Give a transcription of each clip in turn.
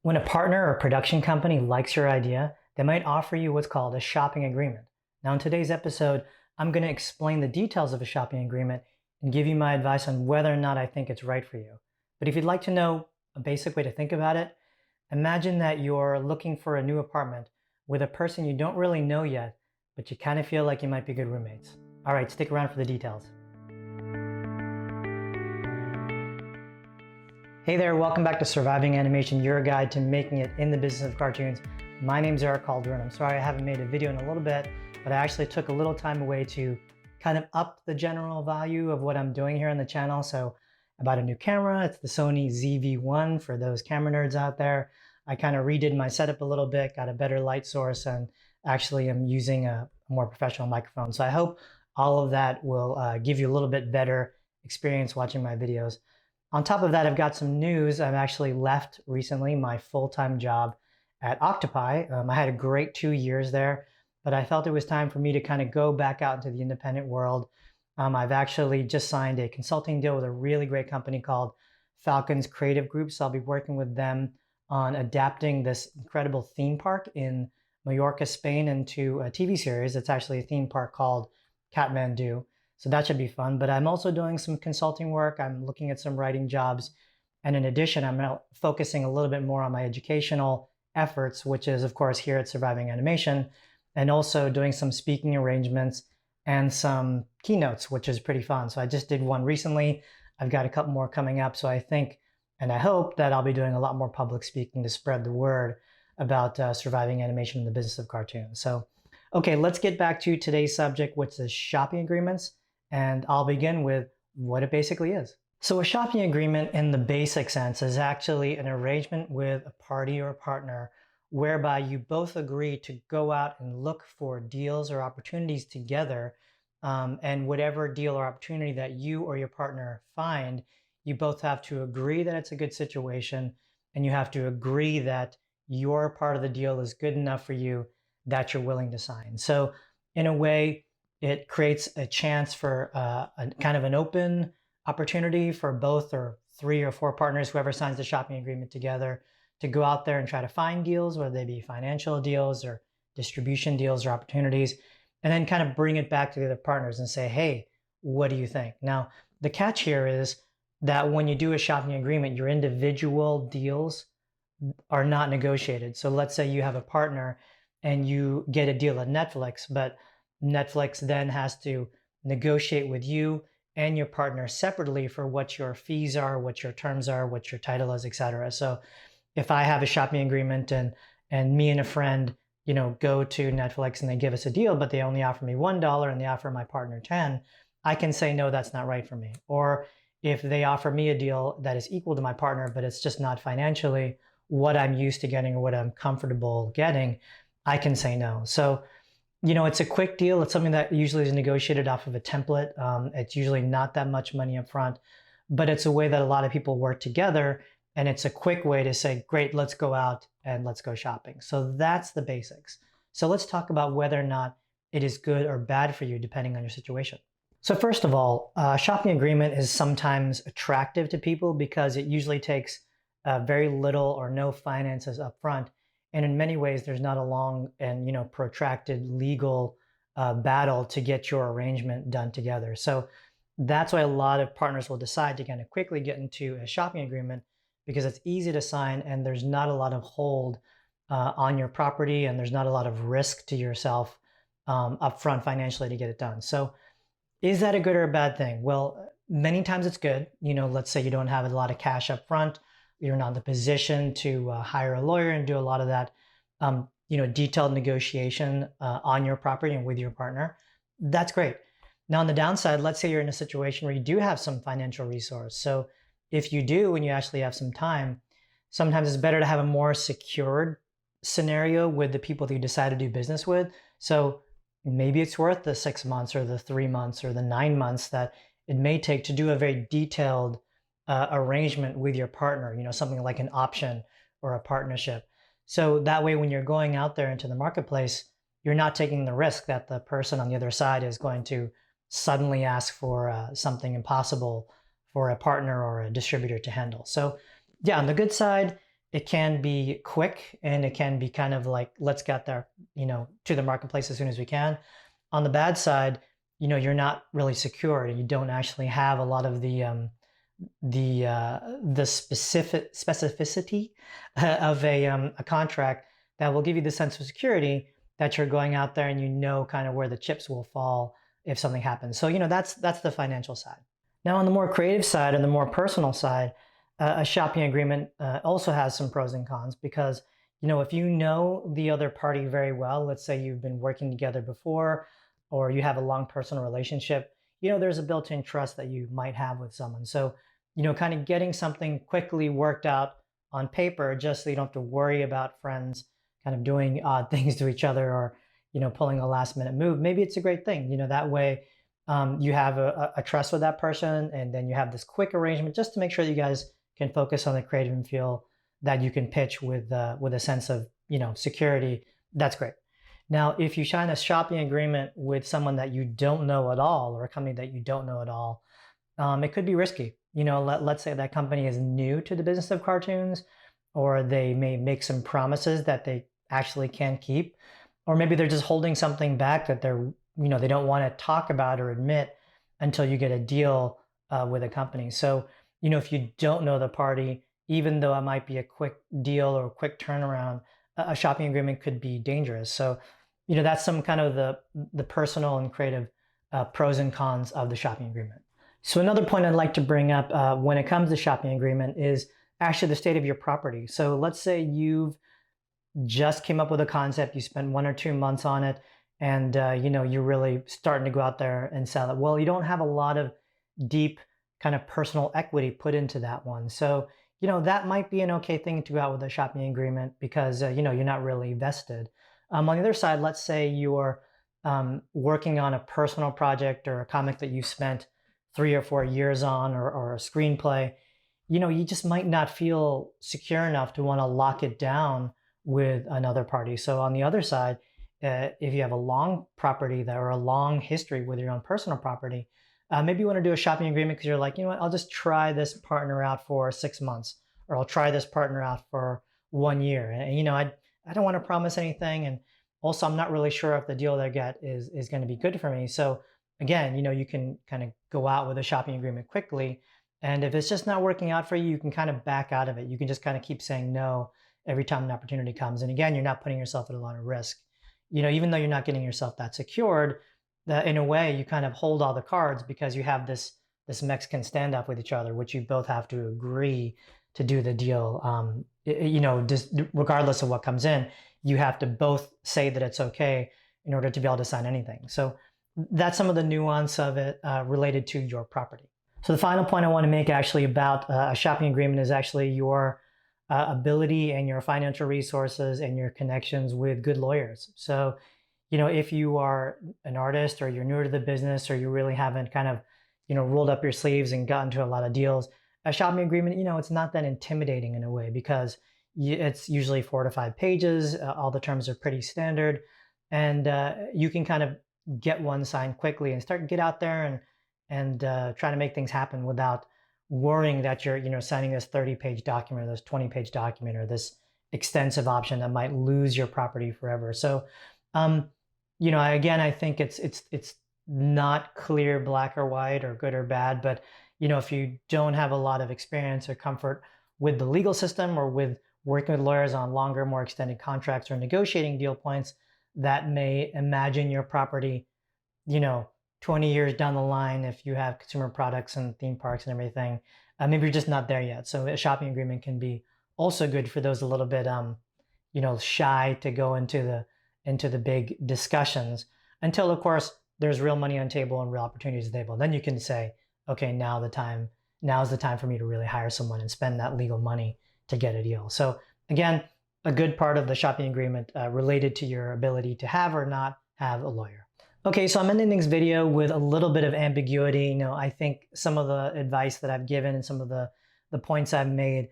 When a partner or production company likes your idea, they might offer you what's called a shopping agreement. Now, in today's episode, I'm going to explain the details of a shopping agreement and give you my advice on whether or not I think it's right for you. But if you'd like to know a basic way to think about it, imagine that you're looking for a new apartment with a person you don't really know yet, but you kind of feel like you might be good roommates. All right, stick around for the details. Hey there, welcome back to Surviving Animation, your guide to making it in the business of cartoons. My name's Eric Calderon. I'm sorry I haven't made a video in a little bit, but I actually took a little time away to kind of up the general value of what I'm doing here on the channel. So I bought a new camera. It's the Sony ZV-1 for those camera nerds out there. I kind of redid my setup a little bit, got a better light source, and actually I'm using a more professional microphone. So I hope all of that will give you a little bit better experience watching my videos. On top of that, I've got some news. I've actually left recently my full-time job at Octopi. I had a great 2 years there, but I felt it was time for me to kind of go back out into the independent world. I've actually just signed a consulting deal with a really great company called Falcons Creative Group. So I'll be working with them on adapting this incredible theme park in Mallorca, Spain into a TV series. It's actually a theme park called Kathmandu. So that should be fun. But I'm also doing some consulting work. I'm looking at some writing jobs. And in addition, I'm now focusing a little bit more on my educational efforts, which is, of course, here at Surviving Animation, and also doing some speaking arrangements and some keynotes, which is pretty fun. So I just did one recently. I've got a couple more coming up. So I think, and I hope that I'll be doing a lot more public speaking to spread the word about surviving animation in the business of cartoons. So, okay, let's get back to today's subject, which is shopping agreements. And I'll begin with what it basically is. So a shopping agreement in the basic sense is actually an arrangement with a party or a partner whereby you both agree to go out and look for deals or opportunities together. And whatever deal or opportunity that you or your partner find, you both have to agree that it's a good situation, and you have to agree that your part of the deal is good enough for you that you're willing to sign. So in a way, it creates a chance for a kind of an open opportunity for both or 3 or 4 partners, whoever signs the shopping agreement together, to go out there and try to find deals, whether they be financial deals or distribution deals or opportunities, and then kind of bring it back to the other partners and say, hey, what do you think? Now, the catch here is that when you do a shopping agreement, your individual deals are not negotiated. So let's say you have a partner and you get a deal at Netflix, but Netflix then has to negotiate with you and your partner separately for what your fees are, what your terms are, what your title is, etc. So if I have a shopping agreement and me and a friend, go to Netflix and they give us a deal, but they only offer me $1 and they offer my partner 10, I can say, no, that's not right for me. Or if they offer me a deal that is equal to my partner, but it's just not financially what I'm used to getting or what I'm comfortable getting, I can say no. So it's a quick deal. It's something that usually is negotiated off of a template. It's usually not that much money up front, but it's a way that a lot of people work together. And it's a quick way to say, great, let's go out and let's go shopping. So that's the basics. So let's talk about whether or not it is good or bad for you, depending on your situation. So first of all, a shopping agreement is sometimes attractive to people because it usually takes very little or no finances up front. And in many ways, there's not a long and protracted legal battle to get your arrangement done together. So that's why a lot of partners will decide to kind of quickly get into a shopping agreement because it's easy to sign and there's not a lot of hold on your property and there's not a lot of risk to yourself upfront financially to get it done. So is that a good or a bad thing? Well, many times it's good. Let's say you don't have a lot of cash up front. You're not in the position to hire a lawyer and do a lot of that, detailed negotiation on your property and with your partner. That's great. Now, on the downside, let's say you're in a situation where you do have some financial resource. So if you do, and you actually have some time, sometimes it's better to have a more secured scenario with the people that you decide to do business with. So maybe it's worth the 6 months or the 3 months or the 9 months that it may take to do a very detailed arrangement with your partner, something like an option or a partnership. So that way, when you're going out there into the marketplace, you're not taking the risk that the person on the other side is going to suddenly ask for something impossible for a partner or a distributor to handle. So yeah, on the good side, it can be quick and it can be kind of like, let's get there, to the marketplace as soon as we can. On the bad side, you're not really secured and you don't actually have a lot of the specificity of a contract that will give you the sense of security that you're going out there and kind of where the chips will fall if something happens. So that's the financial side. Now on the more creative side and the more personal side, a shopping agreement also has some pros and cons because if you know the other party very well, let's say you've been working together before or you have a long personal relationship, there's a built-in trust that you might have with someone. So kind of getting something quickly worked out on paper just so you don't have to worry about friends kind of doing odd things to each other or pulling a last minute move. Maybe it's a great thing. That way you have a trust with that person, and then you have this quick arrangement just to make sure that you guys can focus on the creative and feel that you can pitch with a sense of security. That's great. Now, if you sign a shopping agreement with someone that you don't know at all, or a company that you don't know at all, it could be risky. Let's say that company is new to the business of cartoons, or they may make some promises that they actually can't keep, or maybe they're just holding something back that they don't want to talk about or admit until you get a deal with a company. So, if you don't know the party, even though it might be a quick deal or a quick turnaround, a shopping agreement could be dangerous. So, that's some kind of the personal and creative pros and cons of the shopping agreement. So another point I'd like to bring up when it comes to shopping agreement is actually the state of your property. So let's say you've just came up with a concept, you spent 1 or 2 months on it, and you're really starting to go out there and sell it. Well, you don't have a lot of deep kind of personal equity put into that one. So, that might be an okay thing to go out with a shopping agreement because, you're not really vested. On the other side, let's say you're working on a personal project or a comic that you spent 3 or 4 years on, or a screenplay, you just might not feel secure enough to want to lock it down with another party. So on the other side, if you have a long property or a long history with your own personal property, maybe you want to do a shopping agreement because you're like, what, I'll just try this partner out for 6 months, or I'll try this partner out for 1 year. And, I don't want to promise anything. And also, I'm not really sure if the deal that I get is going to be good for me. So again, you can kind of go out with a shopping agreement quickly. And if it's just not working out for you, you can kind of back out of it. You can just kind of keep saying no every time an opportunity comes. And again, you're not putting yourself at a lot of risk. Even though you're not getting yourself that secured, that in a way you kind of hold all the cards because you have this Mexican standoff with each other, which you both have to agree to do the deal. Just regardless of what comes in, you have to both say that it's okay in order to be able to sign anything. So that's some of the nuance of it related to your property. So the final point I want to make actually about a shopping agreement is actually your ability and your financial resources and your connections with good lawyers. So, if you are an artist or you're newer to the business or you really haven't kind of, rolled up your sleeves and gotten to a lot of deals, a shopping agreement, it's not that intimidating in a way because it's usually 4 to 5 pages. All the terms are pretty standard, and you can kind of get one signed quickly and get out there and try to make things happen without worrying that you're signing this 30-page document or this 20-page document or this extensive option that might lose your property forever. So, again, I think it's not clear black or white or good or bad, but if you don't have a lot of experience or comfort with the legal system or with working with lawyers on longer, more extended contracts or negotiating deal points that may imagine your property, 20 years down the line, if you have consumer products and theme parks and everything, maybe you're just not there yet. So a shopping agreement can be also good for those a little bit, shy to go into the big discussions until, of course, there's real money on the table and real opportunities on the table. Then you can say, okay, now's the time for me to really hire someone and spend that legal money to get a deal. So again, a good part of the shopping agreement related to your ability to have or not have a lawyer. Okay, so I'm ending this video with a little bit of ambiguity. I think some of the advice that I've given and some of the points I've made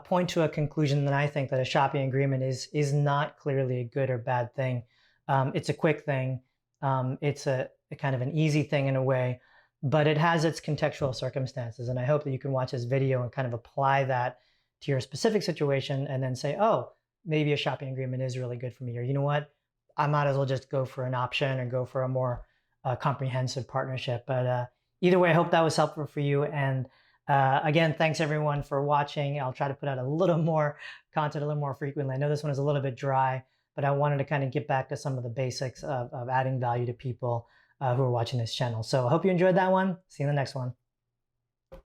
point to a conclusion that I think that a shopping agreement is not clearly a good or bad thing. It's a quick thing. It's a kind of an easy thing in a way, but it has its contextual circumstances. And I hope that you can watch this video and kind of apply that to your specific situation and then say, oh, maybe a shopping agreement is really good for me, or you know what, I might as well just go for an option and go for a more comprehensive partnership. But either way, I hope that was helpful for you. And again, thanks everyone for watching. I'll try to put out a little more content a little more frequently. I know this one is a little bit dry, but I wanted to kind of get back to some of the basics of adding value to people who are watching this channel. So I hope you enjoyed that one. See you in the next one.